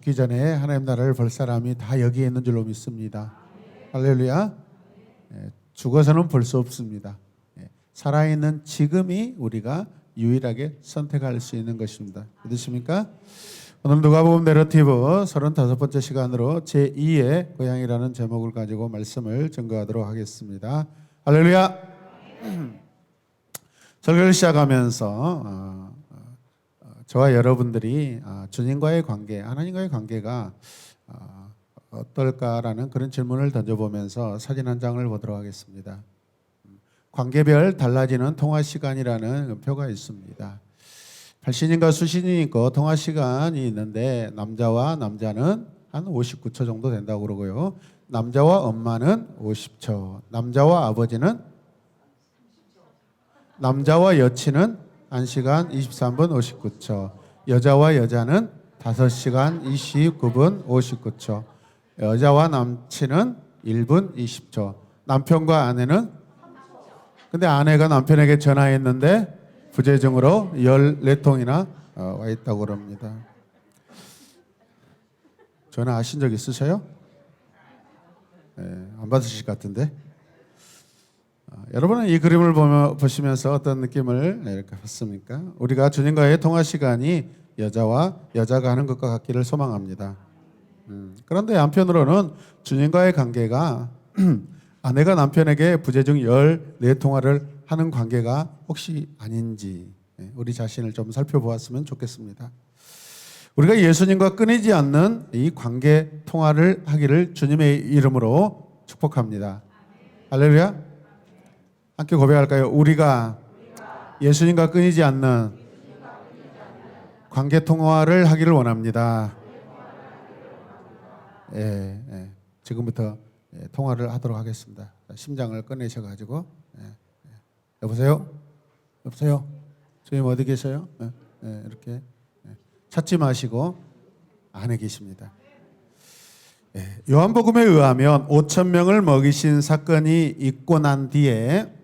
죽기 전에 하나님 나라를 볼 사람이 다 여기에 있는 줄로 믿습니다. 할렐루야. 죽어서는 볼 수 없습니다. 살아있는 지금이 우리가 유일하게 선택할 수 있는 것입니다. 믿으십니까? 오늘 누가복음 내러티브 35번째 시간으로 제2의 고향이라는 제목을 가지고 말씀을 증거하도록 하겠습니다. 할렐루야. 설교를 시작하면서 저와 여러분들이 주님과의 관계, 하나님과의 관계가 어떨까라는 그런 질문을 던져보면서 사진 한 장을 보도록 하겠습니다. 관계별 달라지는 통화 시간이라는 표가 있습니다. 발신인과 수신인이 있고 통화 시간이 있는데 남자와 남자는 한 59초 정도 된다고 그러고요. 남자와 엄마는 50초, 남자와 아버지는 남자와 여친은 1시간 23분 59초, 여자와 여자는 5시간 29분 59초, 여자와 남친은 1분 20초, 남편과 아내는, 근데 아내가 남편에게 전화했는데 부재중으로 14통이나 와 있다고 그럽니다. 전화하신 적 있으세요? 안 받으실 것 같은데. 여러분은 이 그림을 보시면서 어떤 느낌을 이렇게 받습니까? 우리가 주님과의 통화 시간이 여자와 여자가 하는 것과 같기를 소망합니다. 그런데 한편으로는 주님과의 관계가 아내가 남편에게 부재중 14통화를 하는 관계가 혹시 아닌지 우리 자신을 좀 살펴보았으면 좋겠습니다. 우리가 예수님과 끊이지 않는 이 관계 통화를 하기를 주님의 이름으로 축복합니다. 할렐루야. 함께 고백할까요? 우리가 예수님과 끊이지 않는 관계 통화를 하기를 원합니다. 지금부터 통화를 하도록 하겠습니다. 심장을 꺼내셔가지고 여보세요? 여보세요? 주님 어디 계셔요? 이렇게 찾지 마시고 안에 계십니다. 요한복음에 의하면 5,000명을 먹이신 사건이 있고 난 뒤에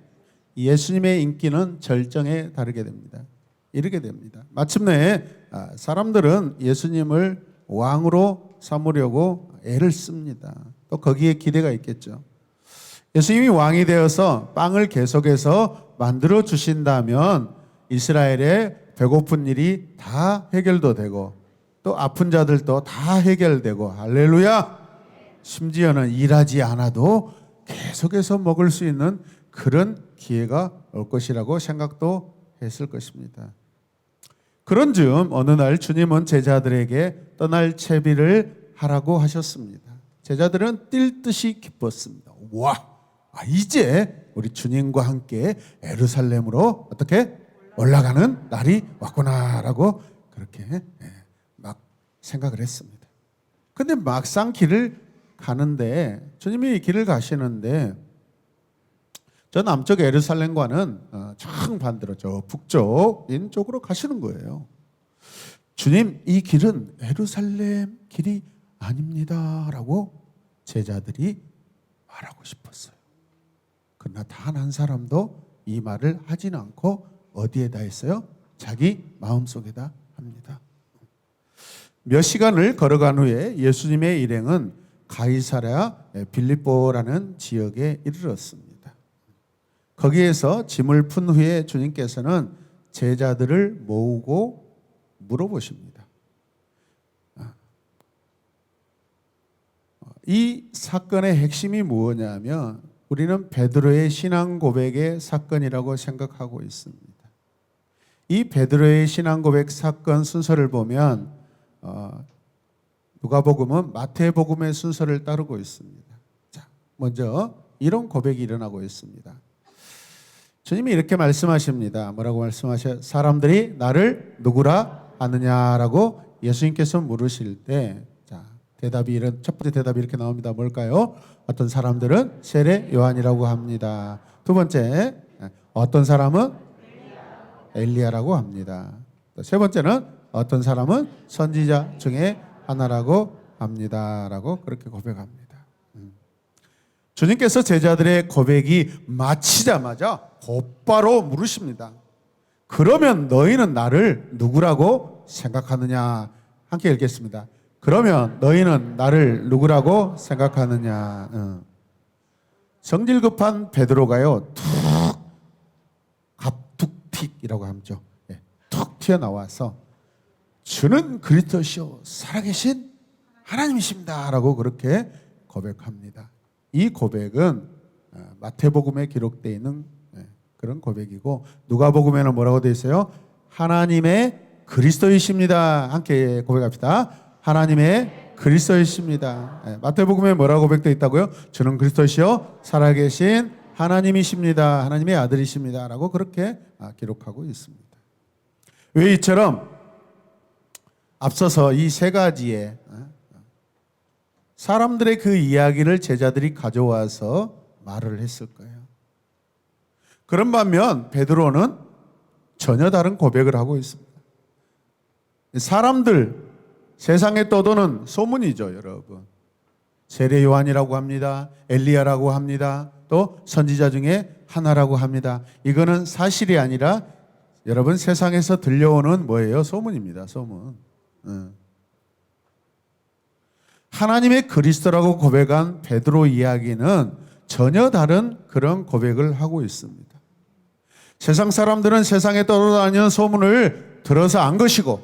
예수님의 인기는 절정에 다르게 됩니다. 이르게 됩니다. 마침내 사람들은 예수님을 왕으로 삼으려고 애를 씁니다. 또 거기에 기대가 있겠죠. 예수님이 왕이 되어서 빵을 계속해서 만들어 주신다면 이스라엘의 배고픈 일이 다 해결도 되고 또 아픈 자들도 다 해결되고, 할렐루야. 심지어는 일하지 않아도 계속해서 먹을 수 있는 그런 기회가 올 것이라고 생각도 했을 것입니다. 그런 즈음 어느 날 주님은 제자들에게 떠날 채비를 하라고 하셨습니다. 제자들은 뛸 듯이 기뻤습니다. 이제 우리 주님과 함께 예루살렘으로 어떻게 올라가는 날이 왔구나라고 그렇게 막 생각을 했습니다. 근데 막상 길을 가는데, 주님이 길을 가시는데 저 남쪽 예루살렘과는 정반대로 저 북쪽인 쪽으로 가시는 거예요. 주님, 이 길은 예루살렘 길이 아닙니다 라고 제자들이 말하고 싶었어요. 그러나 단 한 사람도 이 말을 하진 않고 어디에다 했어요? 자기 마음속에다 합니다. 몇 시간을 걸어간 후에 예수님의 일행은 가이사랴 빌립보라는 지역에 이르렀습니다. 거기에서 짐을 푼 후에 주님께서는 제자들을 모으고 물어보십니다. 이 사건의 핵심이 무엇이냐면 우리는 베드로의 신앙 고백의 사건이라고 생각하고 있습니다. 이 베드로의 신앙 고백 사건 순서를 보면 누가복음은 마태복음의 순서를 따르고 있습니다. 자, 먼저 이런 고백이 일어나고 있습니다. 주님이 이렇게 말씀하십니다. 뭐라고 말씀하셔요? 사람들이 나를 누구라 하느냐라고 예수님께서 물으실 때, 자, 첫 번째 대답이 이렇게 나옵니다. 뭘까요? 어떤 사람들은 세례 요한이라고 합니다. 두 번째, 어떤 사람은 엘리야라고 합니다. 세 번째는 어떤 사람은 선지자 중에 하나라고 합니다라고 그렇게 고백합니다. 주님께서 제자들의 고백이 마치자마자 곧바로 물으십니다. 그러면 너희는 나를 누구라고 생각하느냐? 함께 읽겠습니다. 그러면 너희는 나를 누구라고 생각하느냐? 성질 급한 베드로가요, 갑툭튀이라고 하죠. 예, 툭 튀어나와서 주는 그리스도시요 살아계신 하나님이십니다라고 그렇게 고백합니다. 이 고백은 마태복음에 기록되어 있는 그런 고백이고, 누가복음에는 뭐라고 되어 있어요? 하나님의 그리스도이십니다. 함께 고백합시다. 하나님의 그리스도이십니다. 마태복음에 뭐라고 고백되어 있다고요? 주는 그리스도시요 살아계신 하나님이십니다. 하나님의 아들이십니다. 라고 그렇게 기록하고 있습니다. 왜 이처럼 앞서서 이 세 가지의 사람들의 그 이야기를 제자들이 가져와서 말을 했을까요? 그런 반면 베드로는 전혀 다른 고백을 하고 있습니다. 사람들, 세상에 떠도는 소문이죠, 여러분. 세례 요한이라고 합니다. 엘리야라고 합니다. 또 선지자 중에 하나라고 합니다. 이거는 사실이 아니라 여러분 세상에서 들려오는 뭐예요? 소문입니다. 소문. 하나님의 그리스도라고 고백한 베드로 이야기는 전혀 다른 그런 고백을 하고 있습니다. 세상 사람들은 세상에 떠돌아다니는 소문을 들어서 안 것이고,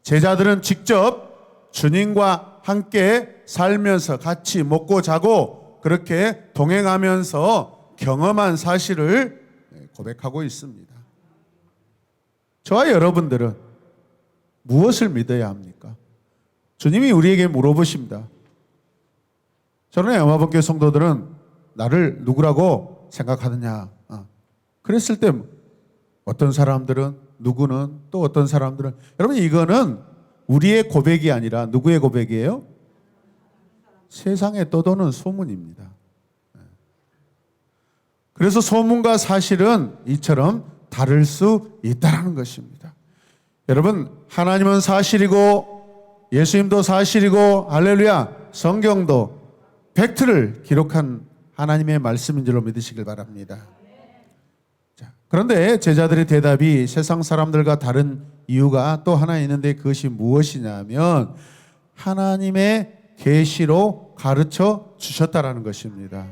제자들은 직접 주님과 함께 살면서 같이 먹고 자고 그렇게 동행하면서 경험한 사실을 고백하고 있습니다. 저와 여러분들은 무엇을 믿어야 합니까? 주님이 우리에게 물어보십니다. 저런의 영화복교 성도들은 나를 누구라고 생각하느냐? 그랬을 때 어떤 사람들은, 누구는, 또 어떤 사람들은, 여러분 이거는 우리의 고백이 아니라 누구의 고백이에요? 세상에 떠도는 소문입니다. 그래서 소문과 사실은 이처럼 다를 수 있다는 것입니다. 여러분, 하나님은 사실이고 예수님도 사실이고 할렐루야, 성경도 팩트를 기록한 하나님의 말씀인 줄로 믿으시길 바랍니다. 자, 그런데 제자들의 대답이 세상 사람들과 다른 이유가 또 하나 있는데, 그것이 무엇이냐면 하나님의 계시로 가르쳐 주셨다라는 것입니다.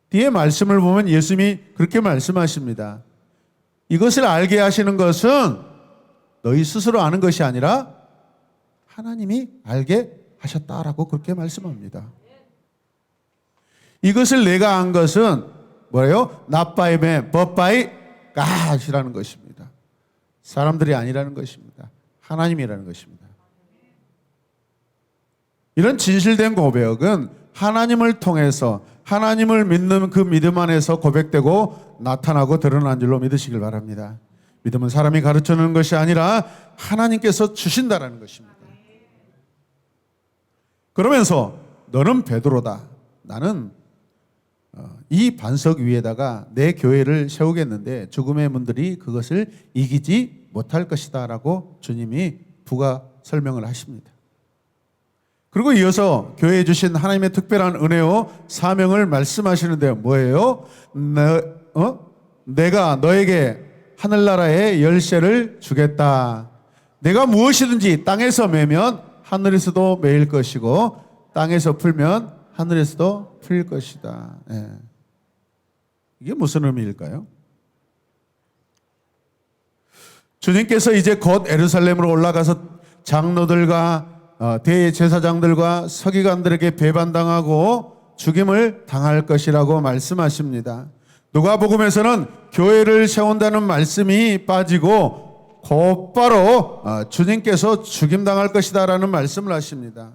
뒤에 말씀을 보면 예수님이 그렇게 말씀하십니다. 이것을 알게 하시는 것은 너희 스스로 아는 것이 아니라 하나님이 알게 하셨다라고 그렇게 말씀합니다. 이것을 내가 안 것은 뭐예요? Not by man, but by God이라는 것입니다. 사람들이 아니라는 것입니다. 하나님이라는 것입니다. 이런 진실된 고백은 하나님을 통해서, 하나님을 믿는 그 믿음 안에서 고백되고 나타나고 드러난 줄로 믿으시길 바랍니다. 믿음은 사람이 가르쳐주는 것이 아니라 하나님께서 주신다라는 것입니다. 그러면서 너는 베드로다. 나는 이 반석 위에다가 내 교회를 세우겠는데 죽음의 문들이 그것을 이기지 못할 것이다 라고 주님이 부가 설명을 하십니다. 그리고 이어서 교회에 주신 하나님의 특별한 은혜요 사명을 말씀하시는데 뭐예요? 내가 너에게 하늘나라의 열쇠를 주겠다. 내가 무엇이든지 땅에서 매면 하늘에서도 매일 것이고 땅에서 풀면 하늘에서도 풀릴 것이다. 예. 이게 무슨 의미일까요? 주님께서 이제 곧 예루살렘으로 올라가서 장로들과 대제사장들과 서기관들에게 배반당하고 죽임을 당할 것이라고 말씀하십니다. 누가복음에서는 교회를 세운다는 말씀이 빠지고 곧바로 주님께서 죽임당할 것이다라는 말씀을 하십니다.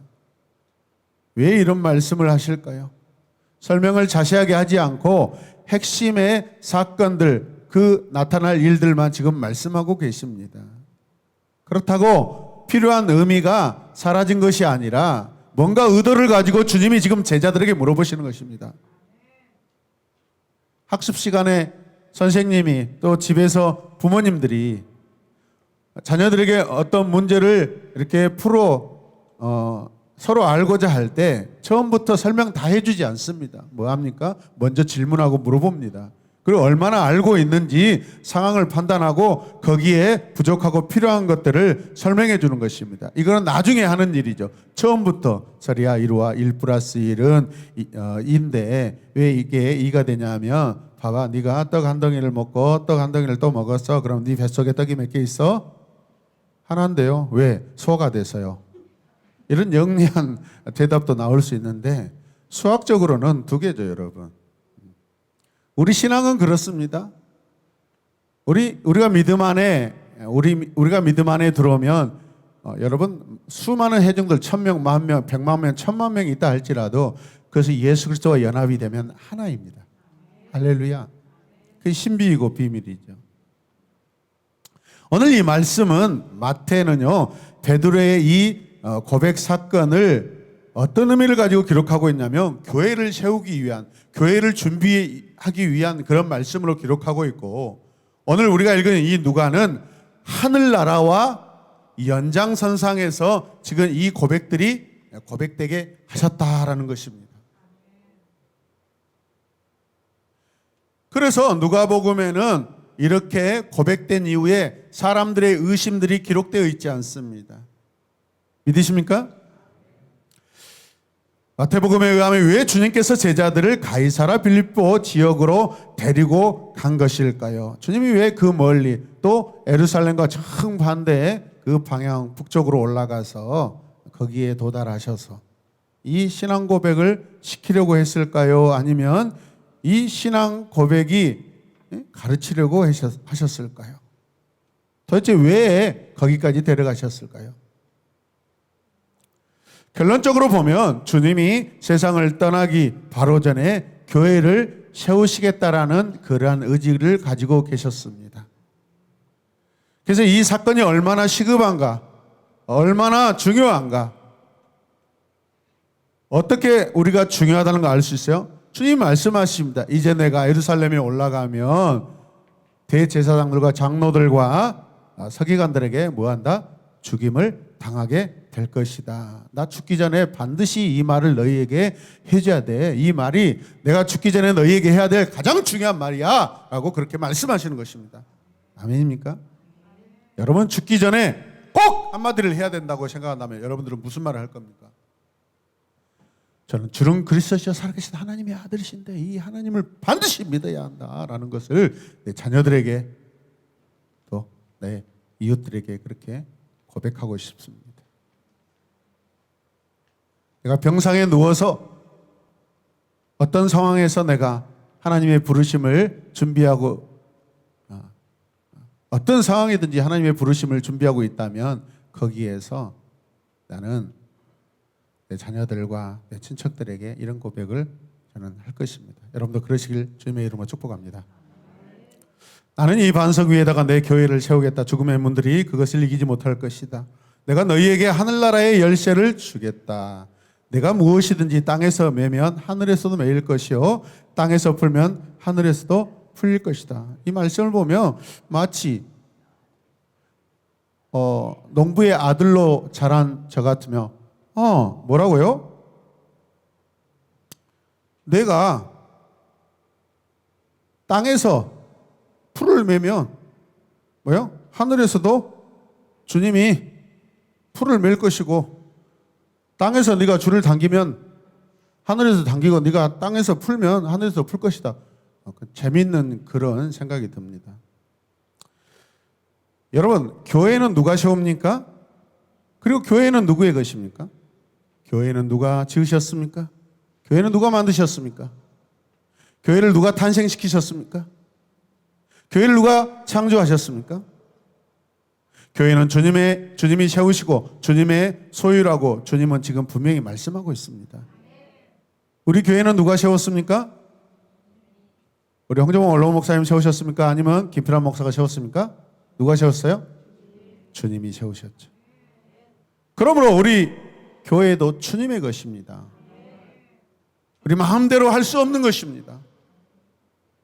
왜 이런 말씀을 하실까요? 설명을 자세하게 하지 않고 핵심의 사건들, 그 나타날 일들만 지금 말씀하고 계십니다. 그렇다고 필요한 의미가 사라진 것이 아니라 뭔가 의도를 가지고 주님이 지금 제자들에게 물어보시는 것입니다. 학습 시간에 선생님이 또 집에서 부모님들이 자녀들에게 어떤 문제를 이렇게 서로 알고자 할 때 처음부터 설명 다 해주지 않습니다. 뭐 합니까? 먼저 질문하고 물어봅니다. 그리고 얼마나 알고 있는지 상황을 판단하고 거기에 부족하고 필요한 것들을 설명해 주는 것입니다. 이거는 나중에 하는 일이죠. 처음부터 서리야 이루와 1 플러스 1은 2인데 왜 이게 2가 되냐면 봐봐, 네가 떡 한 덩이를 먹고 떡 한 덩이를 또 먹었어. 그럼 네 뱃속에 떡이 몇 개 있어? 하나인데요. 왜? 소가 돼서요. 이런 영리한 대답도 나올 수 있는데 수학적으로는 2개죠, 여러분. 우리 신앙은 그렇습니다. 우리가 믿음 안에 우리가 믿음 안에 들어오면 여러분 수많은 회중들 1000명, 10,000명, 100만 명, 1000만 명이 있다 할지라도 그것이 예수 그리스도와 연합이 되면 하나입니다. 할렐루야. 그게 신비이고 비밀이죠. 오늘 이 말씀은 마태는요 베드로의 이 고백 사건을 어떤 의미를 가지고 기록하고 있냐면 교회를 세우기 위한, 교회를 준비하기 위한 그런 말씀으로 기록하고 있고, 오늘 우리가 읽은 이 누가는 하늘나라와 연장선상에서 지금 이 고백들이 고백되게 하셨다라는 것입니다. 그래서 누가복음에는 이렇게 고백된 이후에 사람들의 의심들이 기록되어 있지 않습니다. 믿으십니까? 마태복음에 의하면 왜 주님께서 제자들을 가이사라 빌립보 지역으로 데리고 간 것일까요? 주님이 왜 그 멀리 또 예루살렘과 정반대의 그 방향 북쪽으로 올라가서 거기에 도달하셔서 이 신앙 고백을 시키려고 했을까요? 아니면 이 신앙 고백이 가르치려고 하셨을까요? 도대체 왜 거기까지 데려가셨을까요? 결론적으로 보면 주님이 세상을 떠나기 바로 전에 교회를 세우시겠다라는 그러한 의지를 가지고 계셨습니다. 그래서 이 사건이 얼마나 시급한가, 얼마나 중요한가, 어떻게 우리가 중요하다는 걸 알 수 있어요? 주님 말씀하십니다. 이제 내가 예루살렘에 올라가면 대제사장들과 장로들과 서기관들에게 뭐한다? 죽임을 당하게 될 것이다. 나 죽기 전에 반드시 이 말을 너희에게 해줘야 돼. 이 말이 내가 죽기 전에 너희에게 해야 될 가장 중요한 말이야 라고 그렇게 말씀하시는 것입니다. 아멘입니까? 여러분 죽기 전에 꼭 한마디를 해야 된다고 생각한다면 여러분들은 무슨 말을 할 겁니까? 저는 주는 그리스도시여 살아계신 하나님의 아들이신데 이 하나님을 반드시 믿어야 한다라는 것을 내 자녀들에게 또 내 이웃들에게 그렇게 고백하고 싶습니다. 내가 병상에 누워서 어떤 상황에서 내가 하나님의 부르심을 준비하고 어떤 상황이든지 하나님의 부르심을 준비하고 있다면 거기에서 나는 내 자녀들과 내 친척들에게 이런 고백을 저는 할 것입니다. 여러분도 그러시길 주님의 이름으로 축복합니다. 나는 이 반석 위에다가 내 교회를 세우겠다. 죽음의 문들이 그것을 이기지 못할 것이다. 내가 너희에게 하늘나라의 열쇠를 주겠다. 내가 무엇이든지 땅에서 매면 하늘에서도 매일 것이요 땅에서 풀면 하늘에서도 풀릴 것이다. 이 말씀을 보면 마치 농부의 아들로 자란 저 같으면 뭐라고요? 내가 땅에서 풀을 매면 뭐요? 하늘에서도 주님이 풀을 맬 것이고 땅에서 네가 줄을 당기면 하늘에서 당기고 네가 땅에서 풀면 하늘에서 풀 것이다. 재미있는 그런 생각이 듭니다. 여러분, 교회는 누가 세웁니까? 그리고 교회는 누구의 것입니까? 교회는 누가 지으셨습니까? 교회는 누가 만드셨습니까? 교회를 누가 탄생시키셨습니까? 교회를 누가 창조하셨습니까? 교회는 주님이 세우시고 주님의 소유라고 주님은 지금 분명히 말씀하고 있습니다. 우리 교회는 누가 세웠습니까? 우리 홍정원 원로원 목사님 세우셨습니까? 아니면 김필환 목사가 세웠습니까? 누가 세웠어요? 주님이 세우셨죠. 그러므로 우리 교회도 주님의 것입니다. 우리 마음대로 할 수 없는 것입니다.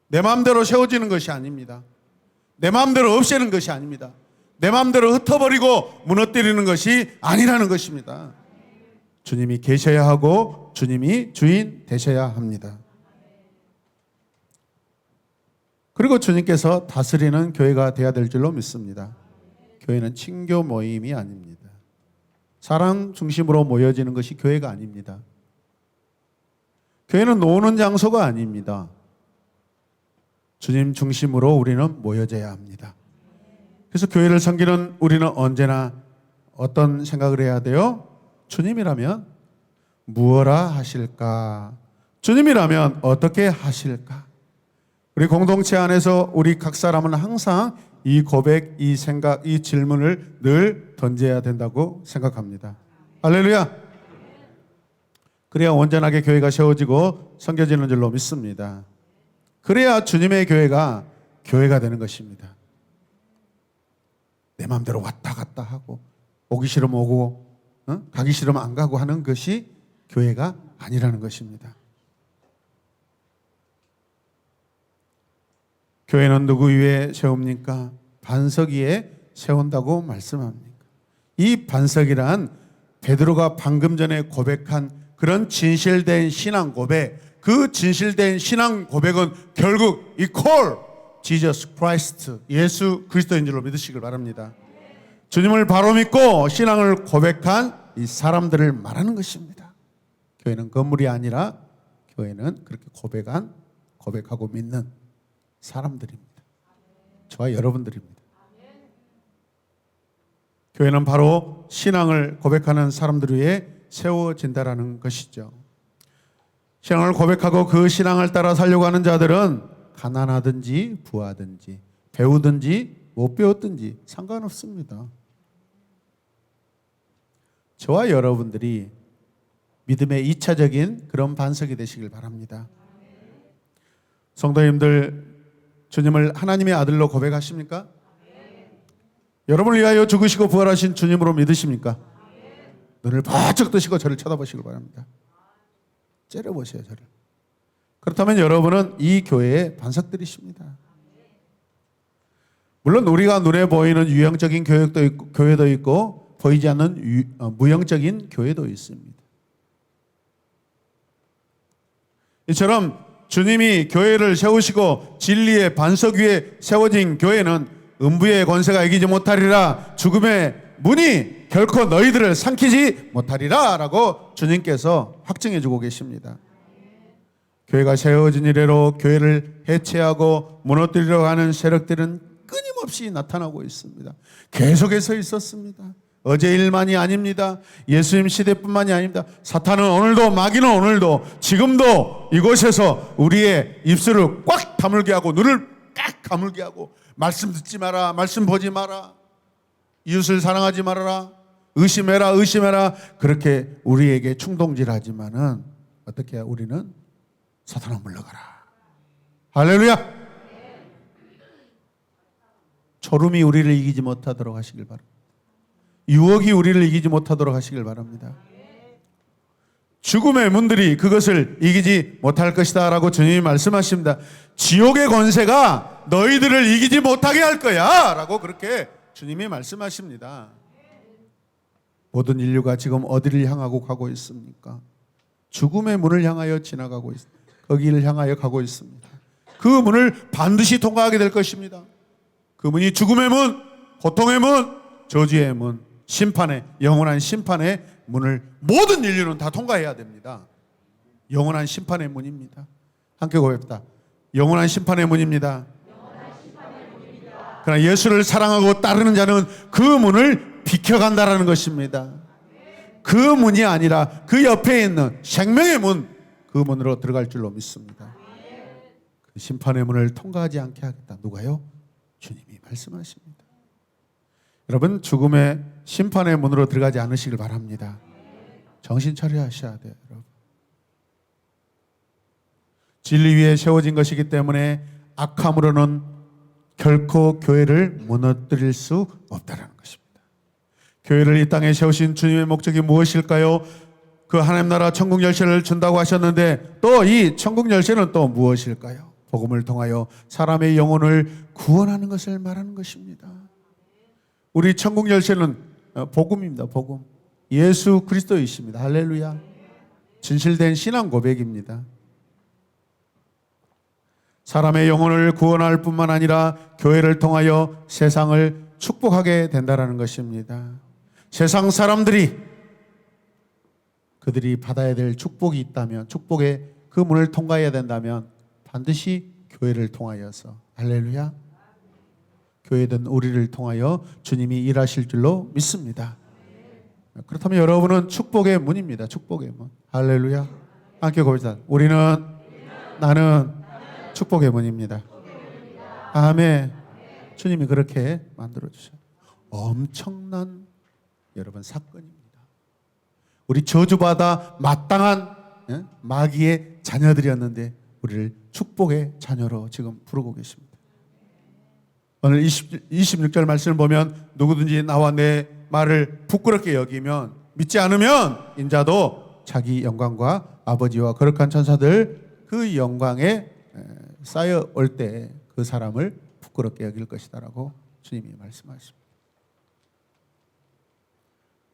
내 마음대로 세워지는 것이 아닙니다. 내 마음대로 없애는 것이 아닙니다. 내 마음대로 흩어버리고 무너뜨리는 것이 아니라는 것입니다. 주님이 계셔야 하고 주님이 주인 되셔야 합니다. 그리고 주님께서 다스리는 교회가 되어야 될 줄로 믿습니다. 교회는 친교 모임이 아닙니다. 사람 중심으로 모여지는 것이 교회가 아닙니다. 교회는 노는 장소가 아닙니다. 주님 중심으로 우리는 모여져야 합니다. 그래서 교회를 섬기는 우리는 언제나 어떤 생각을 해야 돼요? 주님이라면 무엇라 하실까? 주님이라면 어떻게 하실까? 우리 공동체 안에서 우리 각 사람은 항상 이 고백, 이 생각, 이 질문을 늘 던져야 된다고 생각합니다. 할렐루야! 그래야 온전하게 교회가 세워지고 섬겨지는 줄로 믿습니다. 그래야 주님의 교회가 교회가 되는 것입니다. 내 마음대로 왔다 갔다 하고 오기 싫으면 오고 가기 싫으면 안 가고 하는 것이 교회가 아니라는 것입니다. 교회는 누구 위에 세웁니까? 반석 위에 세운다고 말씀합니까? 이 반석이란 베드로가 방금 전에 고백한 그런 진실된 신앙 고백, 그 진실된 신앙 고백은 결국 이퀄 지저스 크라이스트, 예수 그리스도인 줄로 믿으시길 바랍니다. 주님을 바로 믿고 신앙을 고백한 이 사람들을 말하는 것입니다. 교회는 건물이 아니라 교회는 그렇게 고백하고 믿는 사람들입니다. 저와 여러분들입니다. 교회는 바로 신앙을 고백하는 사람들 위해 세워진다라는 것이죠. 신앙을 고백하고 그 신앙을 따라 살려고 하는 자들은 가난하든지 부하든지 배우든지 못 배웠든지 상관없습니다. 저와 여러분들이 믿음의 2차적인 그런 반석이 되시길 바랍니다. 성도님들, 주님을 하나님의 아들로 고백하십니까? 여러분을 위하여 죽으시고 부활하신 주님으로 믿으십니까? 눈을 바짝 뜨시고 저를 쳐다보시길 바랍니다. 째려보세요, 저를. 그렇다면 여러분은 이 교회의 반석들이십니다. 물론 우리가 눈에 보이는 유형적인 교회도 있고 보이지 않는 무형적인 교회도 있습니다. 이처럼 주님이 교회를 세우시고 진리의 반석 위에 세워진 교회는 음부의 권세가 이기지 못하리라, 죽음의 문이 결코 너희들을 삼키지 못하리라 라고 주님께서 확증해 주고 계십니다. 교회가 세워진 이래로 교회를 해체하고 무너뜨리려고 하는 세력들은 끊임없이 나타나고 있습니다. 계속해서 있었습니다. 어제 일만이 아닙니다. 예수님 시대뿐만이 아닙니다. 사탄은 오늘도, 마귀는 오늘도, 지금도 이곳에서 우리의 입술을 꽉 다물게 하고 눈을 꽉 감을게 하고 말씀 듣지 마라, 말씀 보지 마라, 이웃을 사랑하지 말아라, 의심해라 그렇게 우리에게 충동질하지만은 어떻게 해야 우리는 사탄아 물러가라. 할렐루야. 졸음이 우리를 이기지 못하도록 하시길 바랍니다. 유혹이 우리를 이기지 못하도록 하시길 바랍니다. 죽음의 문들이 그것을 이기지 못할 것이다 라고 주님이 말씀하십니다. 지옥의 권세가 너희들을 이기지 못하게 할 거야 라고 그렇게 주님이 말씀하십니다. 모든 인류가 지금 어디를 향하고 가고 있습니까? 죽음의 문을 향하여 지나가고 있습니다. 거기를 향하여 가고 있습니다. 그 문을 반드시 통과하게 될 것입니다. 그 문이 죽음의 문, 고통의 문, 저주의 문, 심판의, 영원한 심판의 문을 모든 인류는 다 통과해야 됩니다. 영원한 심판의 문입니다. 함께 고백합니다. 영원한 심판의 문입니다. 그러나 예수를 사랑하고 따르는 자는 그 문을 비켜간다라는 것입니다. 그 문이 아니라 그 옆에 있는 생명의 문, 그 문으로 들어갈 줄로 믿습니다. 그 심판의 문을 통과하지 않게 하겠다. 누가요? 주님이 말씀하십니다. 여러분, 죽음의 심판의 문으로 들어가지 않으시길 바랍니다. 정신 차려야 하셔야 돼요, 여러분. 진리 위에 세워진 것이기 때문에 악함으로는 결코 교회를 무너뜨릴 수 없다는 것입니다. 교회를 이 땅에 세우신 주님의 목적이 무엇일까요? 그 하나님 나라 천국 열쇠를 준다고 하셨는데 또 이 천국 열쇠는 또 무엇일까요? 복음을 통하여 사람의 영혼을 구원하는 것을 말하는 것입니다. 우리 천국 열쇠는 복음입니다. 복음. 예수 그리스도이십니다. 할렐루야. 진실된 신앙 고백입니다. 사람의 영혼을 구원할 뿐만 아니라 교회를 통하여 세상을 축복하게 된다는 것입니다. 세상 사람들이 그들이 받아야 될 축복이 있다면, 축복의 그 문을 통과해야 된다면 반드시 교회를 통하여서, 할렐루야, 교회든 우리를 통하여 주님이 일하실 줄로 믿습니다. 그렇다면 여러분은 축복의 문입니다. 축복의 문. 할렐루야. 함께 고백합시다. 나는 축복의 문입니다. 아멘. 주님이 그렇게 만들어 주셔요. 엄청난 여러분 사건입니다. 우리 저주받아 마땅한 마귀의 자녀들이었는데 우리를 축복의 자녀로 지금 부르고 계십니다. 오늘 26절 말씀을 보면 누구든지 나와 내 말을 부끄럽게 여기면, 믿지 않으면 인자도 자기 영광과 아버지와 거룩한 천사들 그 영광에 쌓여올 때 그 사람을 부끄럽게 여길 것이다라고 주님이 말씀하십니다.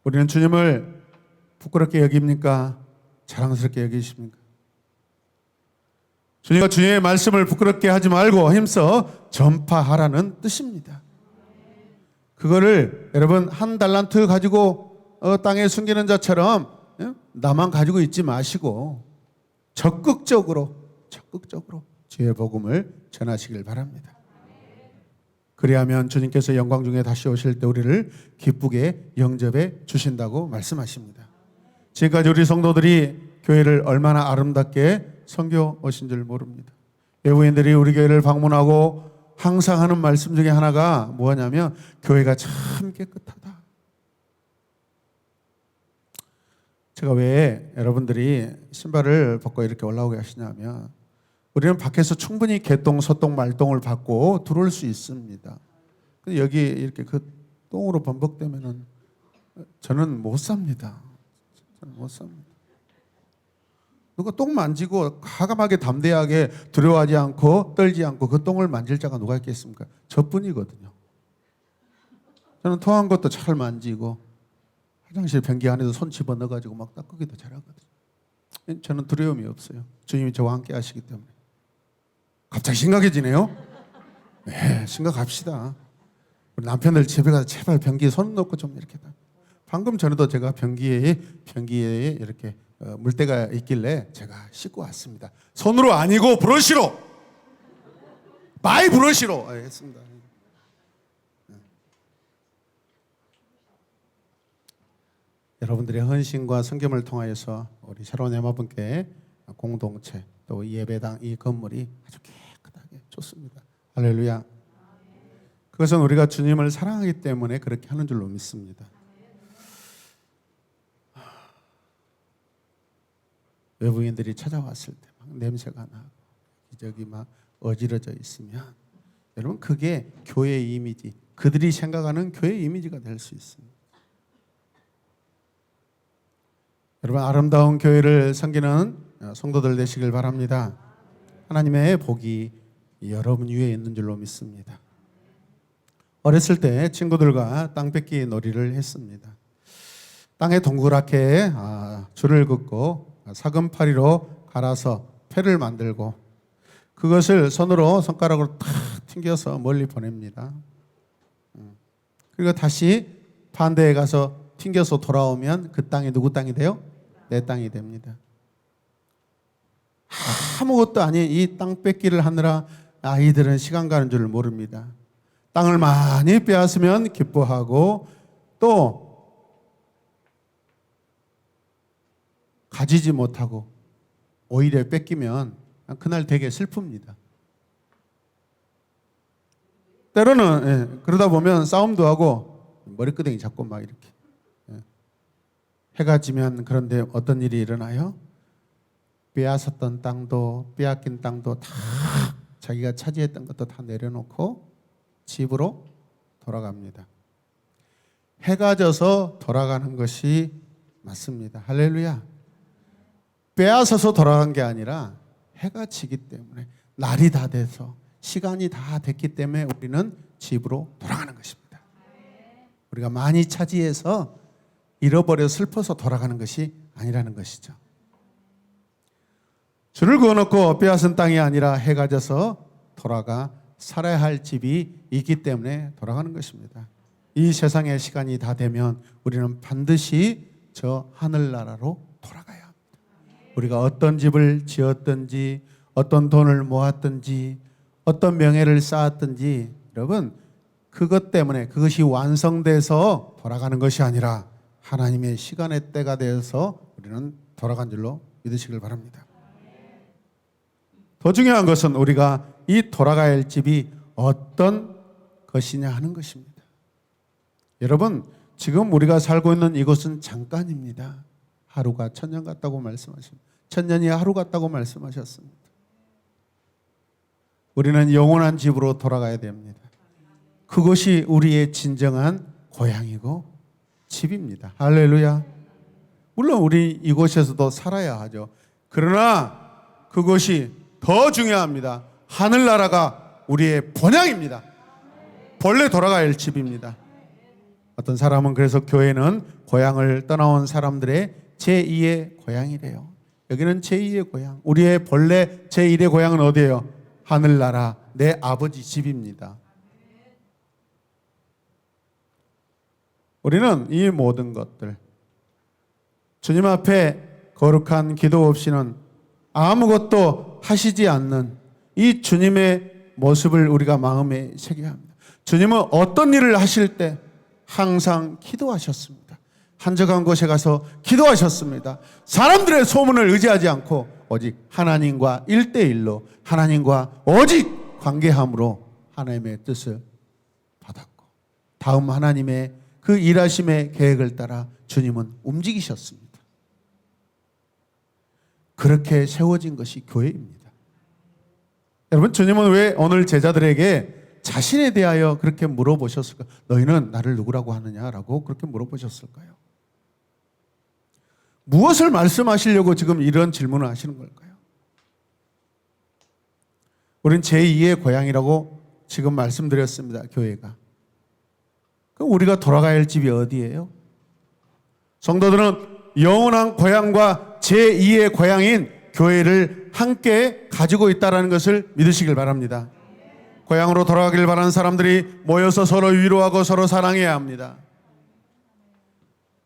우리는 주님을 부끄럽게 여깁니까? 자랑스럽게 여기십니까? 주님과 주님의 말씀을 부끄럽게 하지 말고 힘써 전파하라는 뜻입니다. 그거를 여러분 한 달란트 가지고 땅에 숨기는 자처럼 나만 가지고 있지 마시고 적극적으로 주의 복음을 전하시길 바랍니다. 그리하면 주님께서 영광 중에 다시 오실 때 우리를 기쁘게 영접해 주신다고 말씀하십니다. 지금까지 우리 성도들이 교회를 얼마나 아름답게 섬겨 오신 줄 모릅니다. 외부인들이 우리 교회를 방문하고 항상 하는 말씀 중에 하나가 뭐냐면 교회가 참 깨끗하다. 제가 왜 여러분들이 신발을 벗고 이렇게 올라오게 하시냐면 우리는 밖에서 충분히 개똥, 소똥, 말똥을 받고 들어올 수 있습니다. 근데 여기 이렇게 그 똥으로 범벅되면은 저는 못 삽니다. 저는 못 삽니다. 누가 똥 만지고 과감하게 담대하게 두려워하지 않고 떨지 않고 그 똥을 만질 자가 누가 있겠습니까? 저뿐이거든요. 저는 토한 것도 잘 만지고 화장실 변기 안에서 손 집어넣어가지고 막 닦기도 잘하거든요. 저는 두려움이 없어요. 주님이 저와 함께 하시기 때문에. 갑자기 심각해지네요. 네, 심각합시다. 우리 남편들 집에 가서 제발 변기에 손 넣고 좀 이렇게. 방금 전에도 제가 변기에 이렇게 물때가 있길래 제가 씻고 왔습니다. 손으로 아니고 브러쉬로, 마이 브러쉬로 했습니다. 여러분들의 헌신과 섬김을 통하여서 우리 새로운 엠마분께 공동체 또 예배당 이 건물이 아주 깨끗하게 좋습니다. 할렐루야. 그것은 우리가 주님을 사랑하기 때문에 그렇게 하는 줄로 믿습니다. 외부인들이 찾아왔을 때 막 냄새가 나고 기저귀 막 어지러져 있으면 여러분 그게 교회의 이미지, 그들이 생각하는 교회의 이미지가 될 수 있습니다. 여러분 아름다운 교회를 섬기는 성도들 되시길 바랍니다. 하나님의 복이 여러분 위에 있는 줄로 믿습니다. 어렸을 때 친구들과 땅 뺏기 놀이를 했습니다. 땅에 동그랗게 줄을 긋고 사금파리로 갈아서 패를 만들고 그것을 손으로 손가락으로 탁 튕겨서 멀리 보냅니다. 그리고 다시 반대에 가서 튕겨서 돌아오면 그 땅이 누구 땅이 돼요? 내 땅이 됩니다. 아무것도 아닌 이 땅 뺏기를 하느라 아이들은 시간 가는 줄 모릅니다. 땅을 많이 빼앗으면 기뻐하고 또 가지지 못하고 오히려 뺏기면 그날 되게 슬픕니다. 때로는 그러다 보면 싸움도 하고 머리끄댕이 잡고 막 이렇게 해가 지면 그런데 어떤 일이 일어나요? 빼앗았던 땅도 빼앗긴 땅도 다 자기가 차지했던 것도 다 내려놓고 집으로 돌아갑니다. 해가 져서 돌아가는 것이 맞습니다. 할렐루야. 빼앗아서 돌아간 게 아니라 해가 지기 때문에 날이 다 돼서 시간이 다 됐기 때문에 우리는 집으로 돌아가는 것입니다. 우리가 많이 차지해서 잃어버려 슬퍼서 돌아가는 것이 아니라는 것이죠. 주를 그어놓고 빼앗은 땅이 아니라 해가 져서 돌아가 살아야 할 집이 있기 때문에 돌아가는 것입니다. 이 세상의 시간이 다 되면 우리는 반드시 저 하늘나라로 돌아가야 합니다. 우리가 어떤 집을 지었든지 어떤 돈을 모았든지 어떤 명예를 쌓았든지 여러분 그것 때문에 그것이 완성돼서 돌아가는 것이 아니라 하나님의 시간의 때가 되어서 우리는 돌아간 줄로 믿으시길 바랍니다. 더 중요한 것은 우리가 이 돌아가야 할 집이 어떤 것이냐 하는 것입니다. 여러분 지금 우리가 살고 있는 이곳은 잠깐입니다. 하루가 천년 같다고 말씀하십니다. 천년이 하루 같다고 말씀하셨습니다. 우리는 영원한 집으로 돌아가야 됩니다. 그것이 우리의 진정한 고향이고 집입니다. 할렐루야. 물론 우리 이곳에서도 살아야 하죠. 그러나 그것이 더 중요합니다. 하늘나라가 우리의 본향입니다. 본래 돌아가야 할 집입니다. 어떤 사람은 그래서 교회는 고향을 떠나온 사람들의 제2의 고향이래요. 여기는 제2의 고향. 우리의 본래 제1의 고향은 어디예요? 하늘나라, 내 아버지 집입니다. 우리는 이 모든 것들 주님 앞에 거룩한 기도 없이는 아무것도 하시지 않는 이 주님의 모습을 우리가 마음에 새겨야 합니다. 주님은 어떤 일을 하실 때 항상 기도하셨습니다. 한적한 곳에 가서 기도하셨습니다. 사람들의 소문을 의지하지 않고 오직 하나님과 1대1로 하나님과 오직 관계함으로 하나님의 뜻을 받았고 다음 하나님의 그 일하심의 계획을 따라 주님은 움직이셨습니다. 그렇게 세워진 것이 교회입니다. 여러분 주님은 왜 오늘 제자들에게 자신에 대하여 그렇게 물어보셨을까? 너희는 나를 누구라고 하느냐라고 그렇게 물어보셨을까요? 무엇을 말씀하시려고 지금 이런 질문을 하시는 걸까요? 우린 제2의 고향이라고 지금 말씀드렸습니다. 교회가. 그럼 우리가 돌아가야 할 집이 어디예요? 성도들은 영원한 고향과 제2의 고향인 교회를 함께 가지고 있다는 것을 믿으시길 바랍니다. 고향으로 돌아가길 바라는 사람들이 모여서 서로 위로하고 서로 사랑해야 합니다.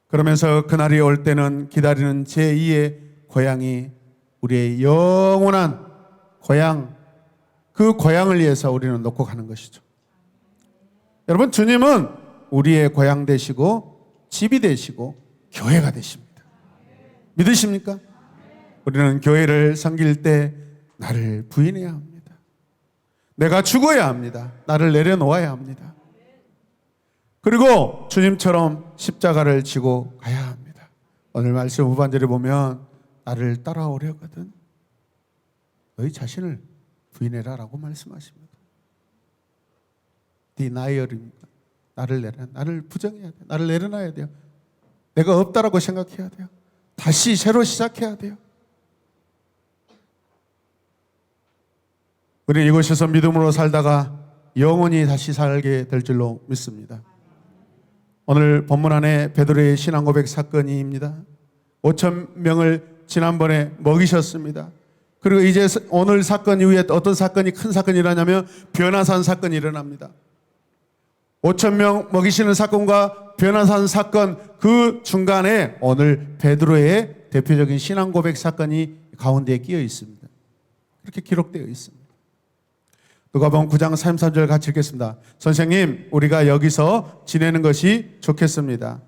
그러면서 그날이 올 때는 기다리는 제2의 고향이 우리의 영원한 고향, 그 고향을 위해서 우리는 놓고 가는 것이죠. 여러분 주님은 우리의 고향 되시고 집이 되시고 교회가 되십니다. 믿으십니까? 우리는 교회를 섬길 때 나를 부인해야 합니다. 내가 죽어야 합니다. 나를 내려놓아야 합니다. 그리고 주님처럼 십자가를 지고 가야 합니다. 오늘 말씀 후반절에 보면 나를 따라오려거든 너희 자신을 부인해라 라고 말씀하십니다. 디나이얼입니다. 나를 부정해야 돼요. 나를 내려놔야 돼요. 내가 없다라고 생각해야 돼요. 다시 새로 시작해야 돼요. 우리는 이곳에서 믿음으로 살다가 영원히 다시 살게 될 줄로 믿습니다. 오늘 본문 안에 베드로의 신앙 고백 사건입니다. 5천 명을 지난번에 먹이셨습니다. 그리고 이제 오늘 사건 이후에 어떤 사건이 큰 사건이 일어나냐면 변화산 사건이 일어납니다. 5천 명 먹이시는 사건과 변화산 사건 그 중간에 오늘 베드로의 대표적인 신앙 고백 사건이 가운데에 끼어 있습니다. 그렇게 기록되어 있습니다. 누가복음 9장 33절 같이 읽겠습니다. 선생님, 우리가 여기서 지내는 것이 좋겠습니다.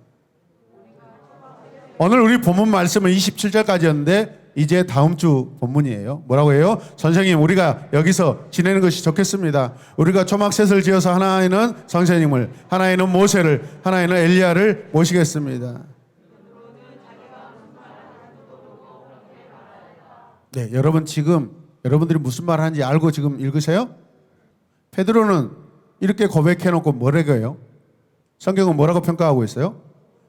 오늘 우리 본문 말씀은 27절까지였는데 이제 다음 주 본문이에요. 뭐라고 해요? 선생님, 우리가 여기서 지내는 것이 좋겠습니다. 우리가 초막셋을 지어서 하나에는 선생님을, 하나에는 모세를, 하나에는 엘리야를 모시겠습니다. 네, 여러분 지금 여러분들이 무슨 말 하는지 알고 지금 읽으세요? 베드로는 이렇게 고백해놓고 뭐라고 해요? 성경은 뭐라고 평가하고 있어요?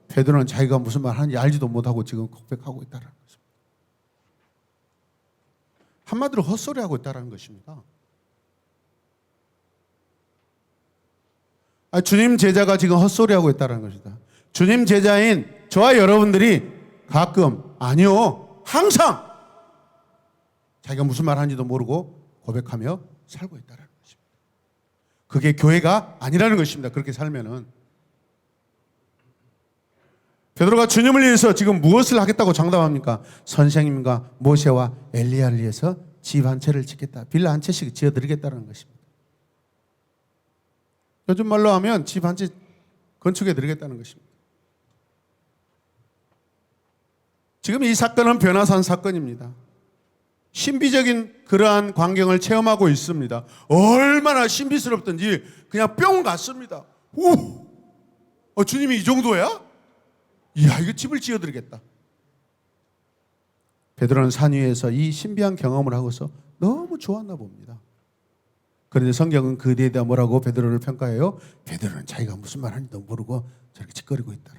베드로는 자기가 무슨 말 하는지 알지도 못하고 지금 고백하고 있다는 것입니다. 한마디로 헛소리하고 있다는 것입니다. 주님 제자가 지금 헛소리하고 있다는 것이다. 주님 제자인 저와 여러분들이 가끔, 아니요, 항상 자기가 무슨 말 하는지도 모르고 고백하며 살고 있다는 것입니다. 그게 교회가 아니라는 것입니다. 그렇게 살면은. 베드로가 주님을 위해서 지금 무엇을 하겠다고 장담합니까? 선생님과 모세와 엘리야를 위해서 집 한 채를 짓겠다. 빌라 한 채씩 지어드리겠다는 것입니다. 요즘 말로 하면 집 한 채 건축해드리겠다는 것입니다. 지금 이 사건은 변화산 사건입니다. 신비적인 그러한 광경을 체험하고 있습니다. 얼마나 신비스럽든지 그냥 뿅 갔습니다. 오, 주님이 이 정도야? 이야, 이거 집을 지어드리겠다. 베드로는 산 위에서 이 신비한 경험을 하고서 너무 좋았나 봅니다. 그런데 성경은 그에 대해 뭐라고 베드로를 평가해요? 베드로는 자기가 무슨 말 하는지도 모르고 저렇게 짓거리고 있다고.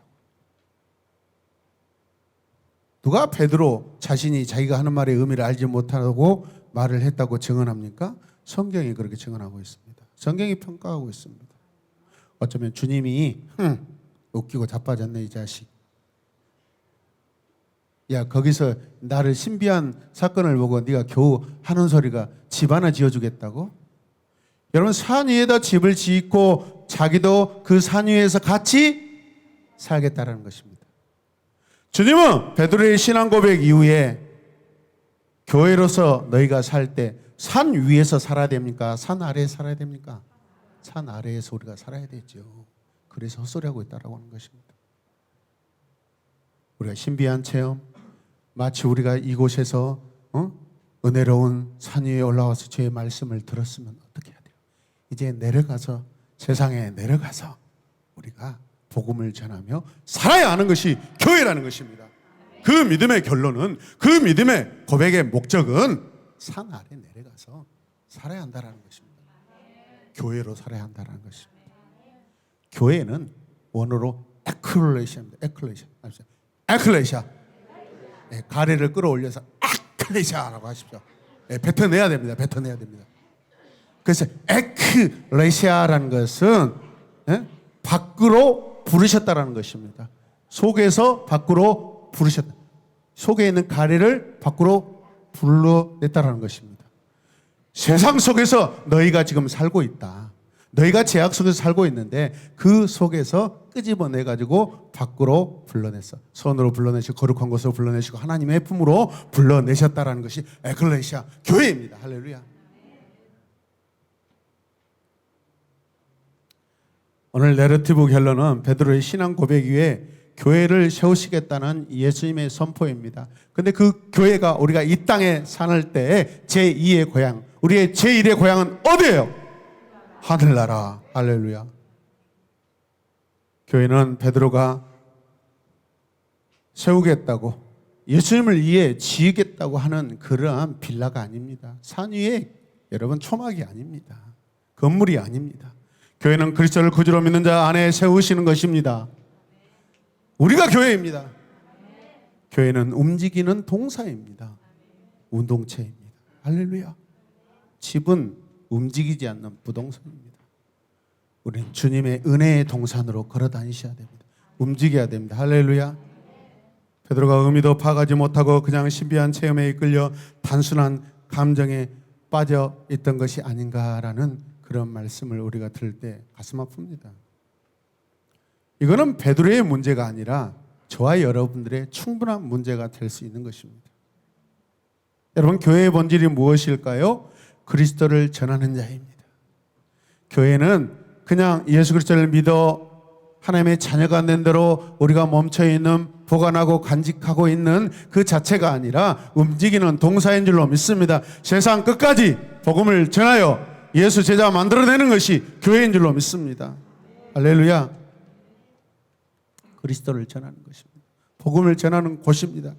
누가 베드로 자신이 자기가 하는 말의 의미를 알지 못하고 말을 했다고 증언합니까? 성경이 그렇게 증언하고 있습니다. 성경이 평가하고 있습니다. 어쩌면 주님이 웃기고 자빠졌네 이 자식. 야, 거기서 나를 신비한 사건을 보고 네가 겨우 하는 소리가 집 하나 지어주겠다고? 여러분, 산 위에다 집을 짓고 자기도 그 산 위에서 같이 살겠다는 것입니다. 주님은 베드로의 신앙 고백 이후에 교회로서 너희가 살 때 산 위에서 살아야 됩니까? 산 아래에 살아야 됩니까? 산 아래에서 우리가 살아야 되죠. 그래서 헛소리하고 있다라고 하는 것입니다. 우리가 신비한 체험, 마치 우리가 이곳에서 은혜로운 산 위에 올라와서 주의 말씀을 들었으면 어떻게 해야 돼요? 이제 내려가서 세상에 내려가서 우리가 복음을 전하며 살아야 하는 것이 교회라는 것입니다. 그 믿음의 결론은, 그 믿음의 고백의 목적은 산 아래 내려가서 살아야 한다는 것입니다. 교회로 살아야 한다는 것입니다. 교회는 원어로 에클레시아입니다. 에클레시아. 네, 가래를 끌어올려서 에클레시아라고 하십시오. 네, 뱉어내야 됩니다. 뱉어내야 됩니다. 그래서 에클레시아라는 것은 밖으로 부르셨다라는 것입니다. 속에서 밖으로 부르셨다. 속에 있는 가래를 밖으로 불러냈다라는 것입니다. 세상 속에서 너희가 지금 살고 있다. 너희가 죄악 속에서 살고 있는데 그 속에서 끄집어내가지고 밖으로 불러냈어. 손으로 불러내시고 거룩한 것으로 불러내시고 하나님의 품으로 불러내셨다라는 것이 에클레시아, 교회입니다. 할렐루야. 오늘 내러티브 결론은 베드로의 신앙 고백 위에 교회를 세우시겠다는 예수님의 선포입니다. 그런데 그 교회가 우리가 이 땅에 사는 때의 제2의 고향, 우리의 제1의 고향은 어디예요? 하늘나라. 할렐루야. 교회는 베드로가 세우겠다고, 예수님을 위해 지으겠다고 하는 그러한 빌라가 아닙니다. 산 위에 여러분 초막이 아닙니다. 건물이 아닙니다. 교회는 그리스도를 구주로 믿는 자 안에 세우시는 것입니다. 우리가 교회입니다. 교회는 움직이는 동사입니다. 운동체입니다. 할렐루야. 집은 움직이지 않는 부동산입니다. 우리는 주님의 은혜의 동산으로 걸어 다니셔야 됩니다. 움직여야 됩니다. 할렐루야. 베드로가 의미도 파악하지 못하고 그냥 신비한 체험에 이끌려 단순한 감정에 빠져 있던 것이 아닌가라는 그런 말씀을 우리가 들을 때 가슴 아픕니다. 이거는 베드로의 문제가 아니라 저와 여러분들의 충분한 문제가 될 수 있는 것입니다. 여러분, 교회의 본질이 무엇일까요? 그리스도를 전하는 자입니다. 교회는 그냥 예수 그리스도를 믿어 하나님의 자녀가 된 대로 우리가 멈춰있는, 보관하고 간직하고 있는 그 자체가 아니라 움직이는 동사인 줄로 믿습니다. 세상 끝까지 복음을 전하여 예수 제자 만들어내는 것이 교회인 줄로 믿습니다. 할렐루야. 그리스도를 전하는 것입니다. 복음을 전하는 곳입니다.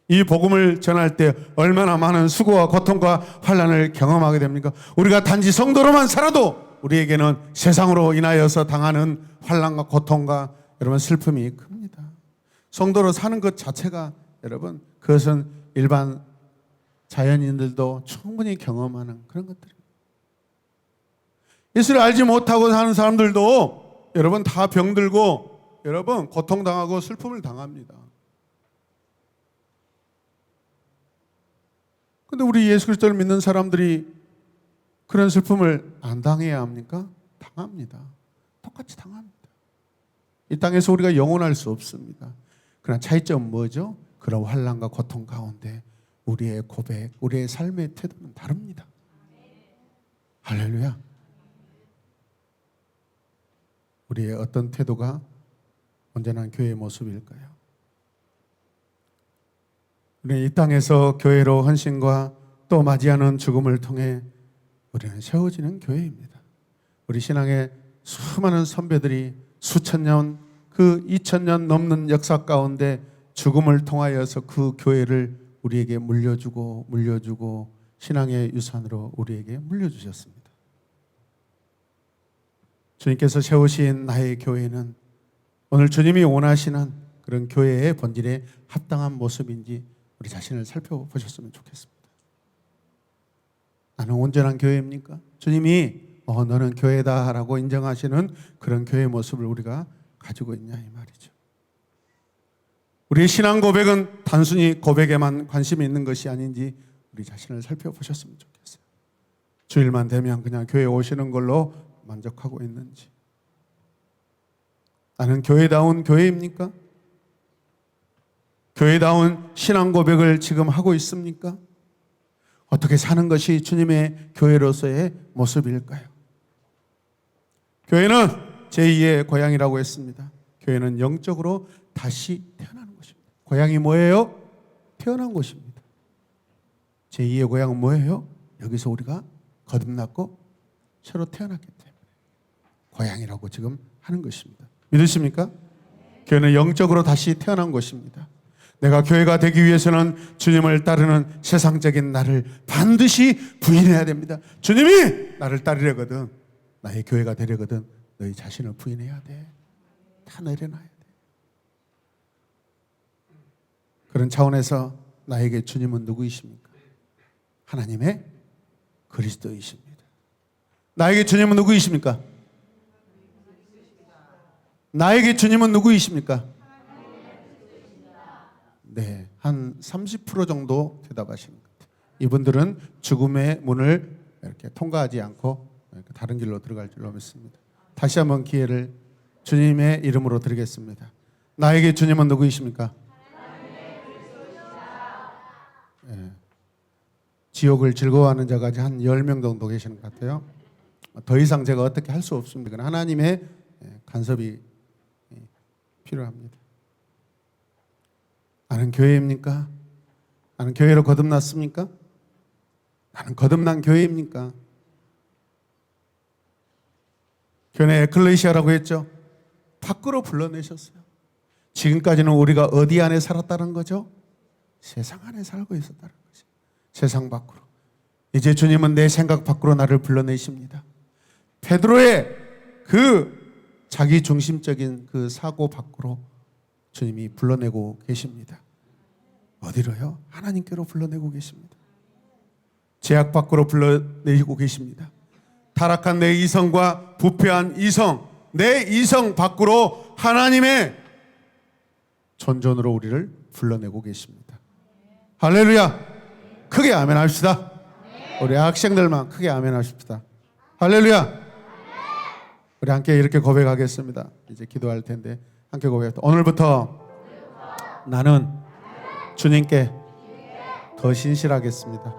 이 복음을 전할 때 얼마나 많은 수고와 고통과 환난을 경험하게 됩니까? 우리가 단지 성도로만 살아도 우리에게는 세상으로 인하여서 당하는 환난과 고통과 여러분 슬픔이 큽니다. 성도로 사는 것 자체가 여러분 그것은 일반 자연인들도 충분히 경험하는 그런 것들입니다. 예수를 알지 못하고 사는 사람들도 여러분 다 병들고 여러분 고통당하고 슬픔을 당합니다. 근데 우리 예수 그리스도를 믿는 사람들이 그런 슬픔을 안 당해야 합니까? 당합니다. 똑같이 당합니다. 이 땅에서 우리가 영원할 수 없습니다. 그러나 차이점은 뭐죠? 그런 환난과 고통 가운데 우리의 고백, 우리의 삶의 태도는 다릅니다. 할렐루야. 우리의 어떤 태도가 온전한 교회의 모습일까요? 우리 이 땅에서 교회로 헌신과 또 맞이하는 죽음을 통해 우리는 세워지는 교회입니다. 우리 신앙의 수많은 선배들이 수천 년, 그 2000년 넘는 역사 가운데 죽음을 통하여서 그 교회를 우리에게 물려주고 신앙의 유산으로 우리에게 물려주셨습니다. 주님께서 세우신 나의 교회는 오늘 주님이 원하시는 그런 교회의 본질에 합당한 모습인지 우리 자신을 살펴보셨으면 좋겠습니다. 나는 온전한 교회입니까? 주님이 너는 교회다 라고 인정하시는 그런 교회의 모습을 우리가 가지고 있냐 이 말이죠. 우리의 신앙 고백은 단순히 고백에만 관심이 있는 것이 아닌지 우리 자신을 살펴보셨으면 좋겠어요. 주일만 되면 그냥 교회 오시는 걸로 만족하고 있는지, 나는 교회다운 교회입니까? 교회다운 신앙 고백을 지금 하고 있습니까? 어떻게 사는 것이 주님의 교회로서의 모습일까요? 교회는 제2의 고향이라고 했습니다. 교회는 영적으로 다시 태어나는 것입니다. 고향이 뭐예요? 태어난 곳입니다. 제2의 고향은 뭐예요? 여기서 우리가 거듭났고 새로 태어났기 때문에 고향이라고 지금 하는 것입니다. 믿으십니까? 교회는 영적으로 다시 태어난 것입니다. 내가 교회가 되기 위해서는 주님을 따르는 세상적인 나를 반드시 부인해야 됩니다. 주님이 나를 따르려거든, 나의 교회가 되려거든 너희 자신을 부인해야 돼. 다 내려놔야 돼. 그런 차원에서 나에게 주님은 누구이십니까? 하나님의 그리스도이십니다. 나에게 주님은 누구이십니까? 나에게 주님은 누구이십니까? 네, 한 30% 정도 대답하시는 것 같아요. 이분들은 죽음의 문을 이렇게 통과하지 않고 이렇게 다른 길로 들어갈 줄로 믿습니다. 다시 한번 기회를 주님의 이름으로 드리겠습니다. 나에게 주님은 누구이십니까? 네, 지옥을 즐거워하는 자가 한 10명 정도 계시는 것 같아요. 더 이상 제가 어떻게 할 수 없습니다. 하나님의 간섭이 필요합니다. 나는 교회입니까? 나는 교회로 거듭났습니까? 나는 거듭난 교회입니까? 교회 에클레시아라고 했죠. 밖으로 불러내셨어요. 지금까지는 우리가 어디 안에 살았다는 거죠? 세상 안에 살고 있었다는 거죠. 세상 밖으로. 이제 주님은 내 생각 밖으로 나를 불러내십니다. 베드로의 그 자기 중심적인 그 사고 밖으로 주님이 불러내고 계십니다. 어디로요? 하나님께로 불러내고 계십니다. 제약 밖으로 불러내고 계십니다. 타락한 내 이성과 부패한 이성, 내 이성 밖으로 하나님의 존존으로 우리를 불러내고 계십니다. 할렐루야! 크게 아멘 합시다. 우리 학생들만 크게 아멘 합시다. 할렐루야! 우리 함께 이렇게 고백하겠습니다. 이제 기도할 텐데 함께 고백합니다. 오늘부터 나는 주님께 더 신실하겠습니다.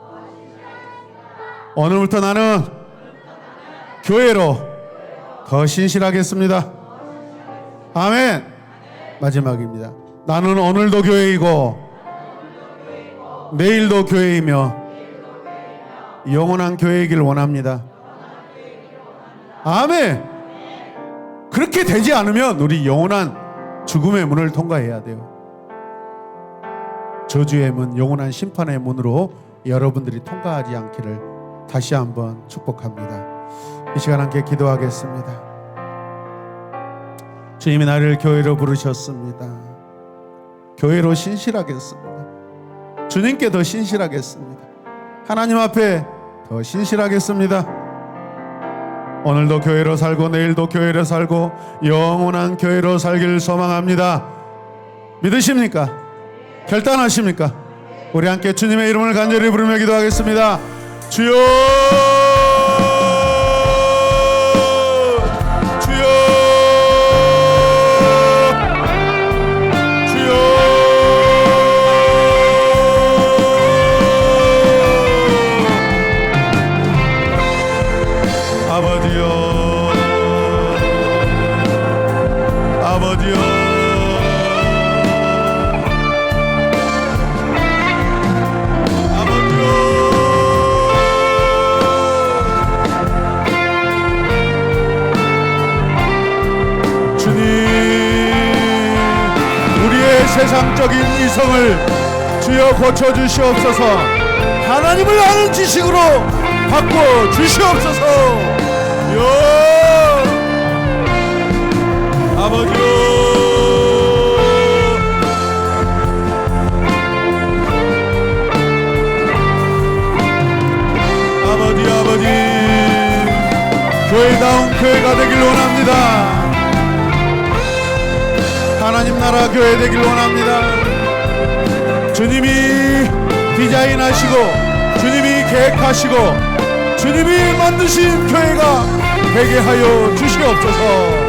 오늘부터 나는 교회로 더 신실하겠습니다. 아멘. 마지막입니다. 나는 오늘도 교회이고 내일도 교회이며 영원한 교회이길 원합니다. 아멘. 그렇게 되지 않으면 우리 영원한 죽음의 문을 통과해야 돼요. 저주의 문, 영원한 심판의 문으로 여러분들이 통과하지 않기를 다시 한번 축복합니다. 이 시간 함께 기도하겠습니다. 주님이 나를 교회로 부르셨습니다. 교회로 신실하겠습니다. 주님께 더 신실하겠습니다. 하나님 앞에 더 신실하겠습니다. 오늘도 교회로 살고 내일도 교회로 살고 영원한 교회로 살기를 소망합니다. 믿으십니까? 결단하십니까? 우리 함께 주님의 이름을 간절히 부르며 기도하겠습니다. 주여, 주여, 주여. 아버지여, 아버지여. 세상적인 이성을 주여 고쳐주시옵소서. 하나님을 아는 지식으로 바꿔주시옵소서. 아버지요, 아버지, 교회다운 교회가 되길 원합니다. 하나님 나라 교회 되길 원합니다. 주님이 디자인하시고 주님이 계획하시고 주님이 만드신 교회가 되게 하여 주시옵소서.